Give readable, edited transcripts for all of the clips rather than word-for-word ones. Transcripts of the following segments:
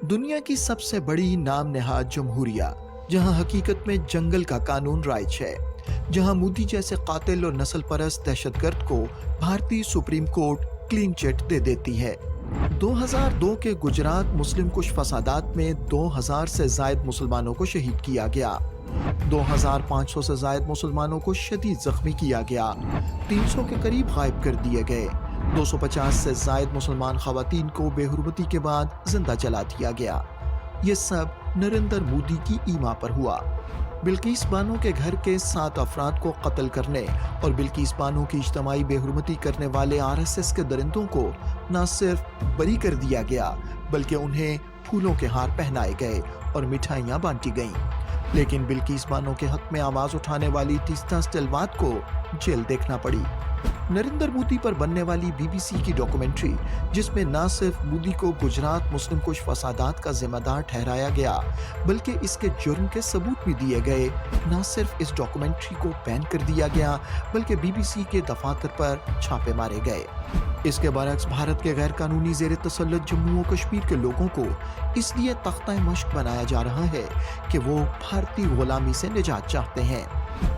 दुनिया की सबसे बड़ी नाम नहाद जमहूरिया, जहां हकीकत में जंगल का कानून राइज है, जहां मोदी जैसे कातिल और नस्ल परस्त दहशतगर्द को भारतीय सुप्रीम कोर्ट क्लीन चिट दे देती है। 2002 के गुजरात मुस्लिम कुश फसादात में 2000 से जायद मुसलमानों को शहीद किया गया, 2500 से जायद मुसलमानों को शदीद जख्मी किया गया, 300 के करीब गायब कर दिए गए, 250 से जायद मुसलमान खवातीन को बेहुरमती के बाद जिंदा जला दिया गया। ये सब नरेंद्र मोदी की ईमा पर हुआ। बिल्किस बानो के घर के 7 अफराद को कत्ल करने और बिल्किस बानो की इज्तमाई बेहुरमती करने वाले RSS के दरिंदों को न सिर्फ बरी कर दिया गया, बल्कि उन्हें फूलों के हार पहनाए गए और मिठाइयां बांटी गईं। लेकिन बिल्किस बानो के हक में आवाज उठाने वाली तीस्ता स्टिलवात को जेल देखना पड़ी। नरेंद्र मोदी पर बनने वाली BBC की डॉक्यूमेंट्री, जिसमें न सिर्फ मोदी को गुजरात मुस्लिम कुश फसादात का जिम्मेदार ठहराया गया, बल्कि इसके जुर्म के सबूत भी दिए गए, न सिर्फ इस डॉक्यूमेंट्री को बैन कर दिया गया, बल्कि BBC के दफातर पर छापे मारे गए। इसके बरक्स भारत के गैर कानूनी जेर तसल्लुत जम्मू और कश्मीर के लोगों को इसलिए तख्ता मश्क बनाया जा रहा है कि वो भारतीय गुलामी से निजात चाहते हैं।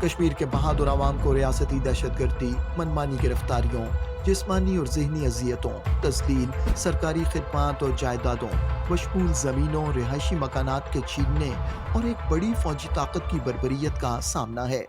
कश्मीर के बहादुर आवाम को रियासती दहशतगर्दी, मनमानी गिरफ्तारियों, जिस्मानी और ज़हनी अजियतों, तस्लील, सरकारी खिदमात और जायदादों, बशमूल ज़मीनों, रिहायशी मकानात के छीनने और एक बड़ी फौजी ताकत की बर्बरियत का सामना है।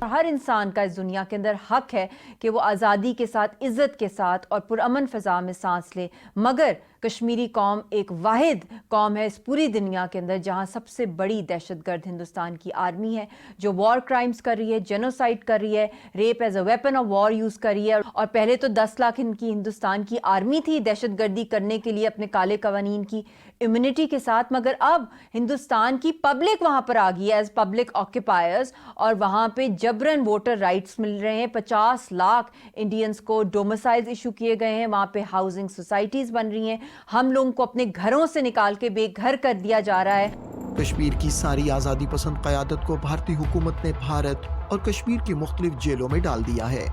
हर इंसान का इस दुनिया के अंदर हक है कि वो आज़ादी के साथ, इज़्ज़त के साथ और पुरअमन फ़ज़ा में सांस ले, मगर कश्मीरी कौम एक वाहिद कौम है इस पूरी दुनिया के अंदर जहाँ सबसे बड़ी दहशतगर्द हिंदुस्तान की आर्मी है, जो वॉर क्राइम्स कर रही है, जेनोसाइड कर रही है, rape as a weapon of war use कर रही है। और पहले तो 10 लाख इनकी हिंदुस्तान की आर्मी थी दहशतगर्दी करने के लिए अपने काले कवानीन की इम्यूनिटी के साथ, मगर अब हिंदुस्तान की पब्लिक वहाँ पर आ गई है एज पब्लिक ऑक्यूपायर्स और वहाँ पे जबरन वोटर राइट्स मिल रहे हैं। 50 लाख इंडियंस को डोमिसाइल्स इशू किए गए हैं, वहाँ पे हाउसिंग सोसाइटीज़ बन रही हैं, हम लोगों को अपने घरों से निकाल के बेघर कर दिया जा रहा है। कश्मीर की सारी आज़ादी पसंद क़यादत को भारतीय हुकूमत ने भारत और कश्मीर की मुख्तलिफ जेलों में डाल दिया है।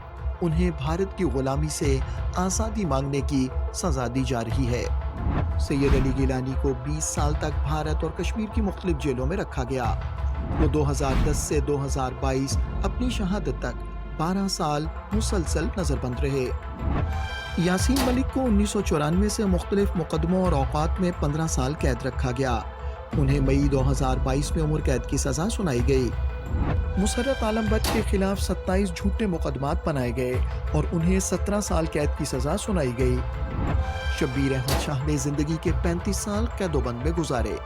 उन्हें भारत की गुलामी से आज़ादी मांगने की सजा दी जा रही है। सैयद अली गिलानी को 20 साल तक भारत और कश्मीर की मुख्तलिफ जेलों में रखा गया। वो 2010 से 2022 अपनी शहादत तक 12 साल मुसलसल नजरबंद रहे। यासीन मलिक को 1994 से मुख्तलिफ मुकदमों और औकात में 15 साल कैद रखा गया। उन्हें मई 2022 में उम्र कैद की सजा सुनाई गई। मुसर्रत आलम भट्ट के खिलाफ 27 झूठे मुकदमात बनाए गए और उन्हें 17 साल कैद की सजा सुनाई गई। शब्बीर अहमद शाह ने जिंदगी के 35 साल कैदोबंद में गुजारे।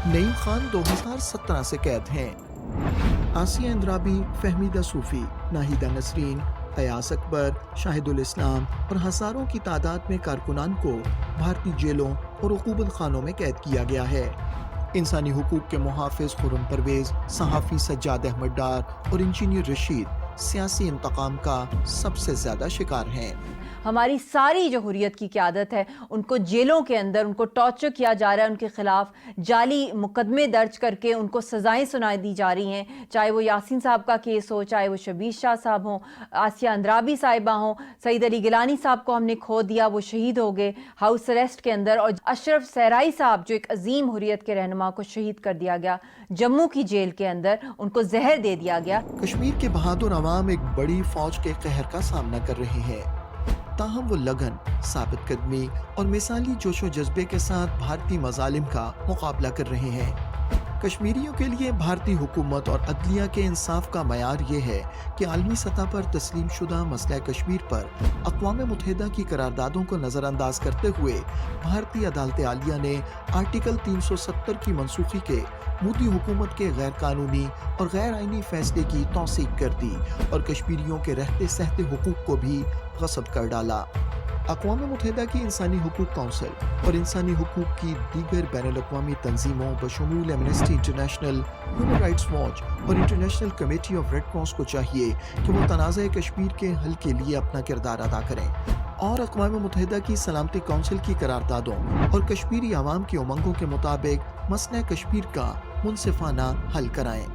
नईम खान 2017 से कैद हैं। आसिया इंद्राबी, फहमीदा सूफी, नाहिदा नसरीन, अयास अकबर, शाहिदुल इस्लाम और हजारों की तादाद में कारकुनान को भारतीय जेलों और उकूबत खानों में कैद किया गया है। इंसानी हुकूक के मुहाफिज खुर्रम परवेज, सहाफ़ी सज्जाद अहमद डार और इंजीनियर रशीद सियासी इंतकाम का सबसे ज्यादा शिकार हैं। हमारी सारी जो हुर्रियत की क़यादत है, उनको जेलों के अंदर उनको टॉर्चर किया जा रहा है, उनके खिलाफ जाली मुकदमे दर्ज करके उनको सज़ाएं सुनाई दी जा रही हैं, चाहे वो यासीन साहब का केस हो, चाहे वो शबीर शाह साहब हों, आसिया अंद्राबी साहिबा हों, सईद अली गिलानी साहब को हमने खो दिया, वो शहीद हो गए हाउस अरेस्ट के अंदर, और अशरफ सहराई साहब जो एक अजीम हुर्रियत के रहनुमा को शहीद कर दिया गया जम्मू की जेल के अंदर, उनको जहर दे दिया गया। कश्मीर के बहादुर अवाम एक बड़ी फौज के कहर का सामना कर रहे हैं, ताहम वो लगन, साबित कदमी और मिसाली जोशो जज्बे के साथ भारतीय मजालिम का मुकाबला कर रहे हैं। कश्मीरियों के लिए भारतीय हुकूमत और अदलिया के इंसाफ का मयार ये है कि आलमी सतह पर तस्लीम शुदा मसला कश्मीर पर अक़वाम मुत्तहिदा की करारदादों को नज़रअंदाज करते हुए भारतीय अदालत आलिया ने आर्टिकल 370 की मनसूखी के मोदी हुकूमत के गैर कानूनी और गैर आईनी फैसले की तौसीक कर दी और कश्मीरियों के रहते सहते हुकूक को भी गस्ब कर डाला। अक़वाम मुत्तहिदा की इंसानी हुकूक काउंसिल और इंसानी हुकूक की दीगर बैनुल-अक़वामी तंजीमों बशमूल Amnesty International, Human Rights Watch और International Committee of Red Cross को चाहिए कि वो तनाज़े कश्मीर के हल के लिए अपना किरदार अदा करें और अक़वाम मुत्तहिदा की सलामती काउंसिल की करारदादों और कश्मीरी आवाम की उमंगों के मुताबिक मसला कश्मीर का मुनसिफाना हल कराएं।